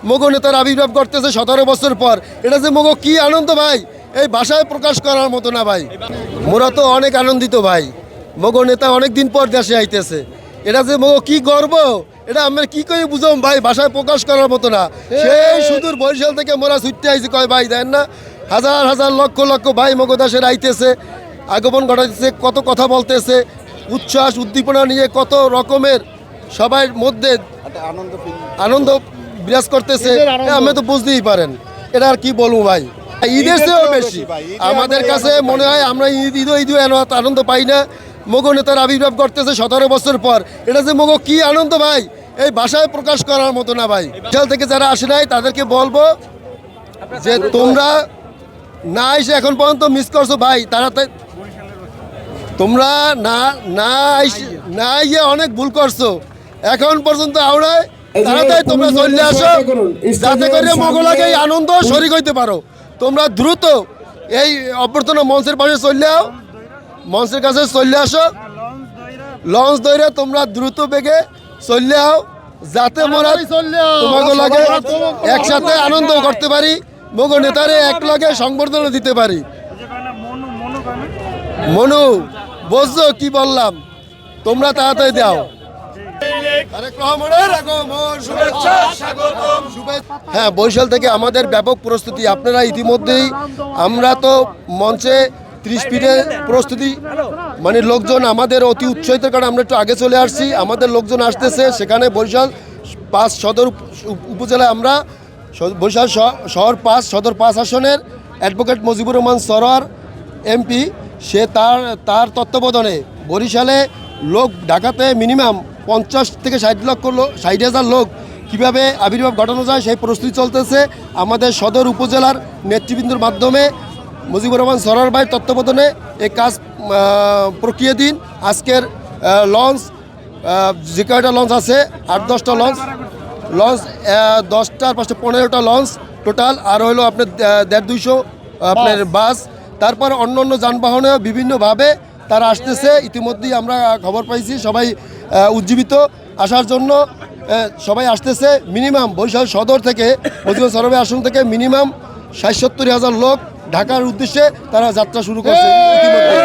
মগো নেতার আবির্ভাব করতেছে 17 বছর পর। এটা যে মগো কি আনন্দ ভাই, এই ভাষায় প্রকাশ করার মতো না ভাই। মোরা তো অনেক আনন্দিত ভাই, মগো নেতা অনেক দিন পর দেশে আইতেছে। এটা যে মগো কি গর্ব, এটা আমরা কি করে বুঝাম ভাই, ভাষায় প্রকাশ করার মতো না। সেই সুদূর বরিশাল থেকে মোরা ছুটতে আইছি, কয় ভাই দেন না, হাজার হাজার লক্ষ লক্ষ ভাই মগো দেশের আইতেছে, আগমন ঘটাইতেছে, কত কথা বলতেছে, উচ্ছ্বাস উদ্দীপনা নিয়ে কত রকমের সবার মধ্যে আনন্দ বিরাজ করতেছে। আপনি তো বুঝতেই পারেন, এটা আর কি বলবো ভাই। ঈদের চেয়েও বেশি আমাদের কাছে মনে হয় আমরা ঈদ আনন্দ পাই না। মগো নেতার আবির্ভাব করতেছে 17 বছর পর। এটা যে মগো কি আনন্দ ভাই, এই ভাষায় প্রকাশ করার মতো না ভাই। বিশাল থেকে যারা আসে নাই তাদেরকে বলবো যে তোমরা না এসে এখন পর্যন্ত মিস করছো ভাই, তাড়াতাড়ি তোমরা না ইয়ে অনেক ভুল করছো। এখন পর্যন্ত আওড়ায় তাড়াতাড়ি তোমরা চলে আসো, যাতে করে মগলাকে এই আনন্দ শরীক হইতে পারো। তোমরা দ্রুত এই অভ্যর্থনা মঞ্চের পাশে চলে আও, মঞ্চের কাছে চলে আসো, লঞ্চ ধরে তোমরা দ্রুত বেগে চলে আও, যাতে মোরা তোমাকে লাগে একসাথে আনন্দ করতে পারি, মগ নেতারে এক লাগে সংবর্ধনা দিতে পারি। মনু বুঝছো কি বললাম, তোমরা তাড়াতাড়ি দাও। হ্যাঁ, বরিশাল থেকে আমাদের ব্যাপক প্রস্তুতি। আপনারা ইতিমধ্যেই, আমরা তো মঞ্চে 30 ফিটের প্রস্তুতি, মানে লোকজন আমাদের অতি উৎসাহিতের কারণে আমরা একটু আগে চলে আসছি। আমাদের লোকজন আসতেছে, সেখানে বরিশাল 5 সদর উপজেলায় আমরা বরিশাল শহর 5 সদর 5 আসনের অ্যাডভোকেট মুজিবুর রহমান সরোয়ার এমপি, সে তার তত্ত্বাবধানে বরিশালে লোক, ঢাকাতে মিনিমাম 50 থেকে 60,000 লোক কীভাবে আবির্ভাব ঘটানো যায় সেই প্রস্তুতি চলতেছে। আমাদের সদর উপজেলার নেতৃবৃন্দের মাধ্যমে মুজিবুর রহমান সরোয়ার ভাইয়ের তত্ত্বাবধানে এই কাজ প্রক্রিয়াধীন। আজকের লঞ্চ, যে কয়টা লঞ্চ আছে 8-10টা লঞ্চ 10টার পাশে 15টা লঞ্চ টোটাল, আর হলো আপনার 150-200 আপনার বাস, তারপর অন্য যানবাহনে বিভিন্নভাবে তারা আসতেছে। ইতিমধ্যেই আমরা খবর পাইছি সবাই উজ্জীবিত আসার জন্য সবাই আসতেছে। মিনিমাম বরিশাল সদর থেকে, মুজিবুর সরোয়ার আসন থেকে মিনিমাম 60-70 হাজার লোক ঢাকার উদ্দেশ্যে তারা যাত্রা শুরু করছে ইতিমধ্যে।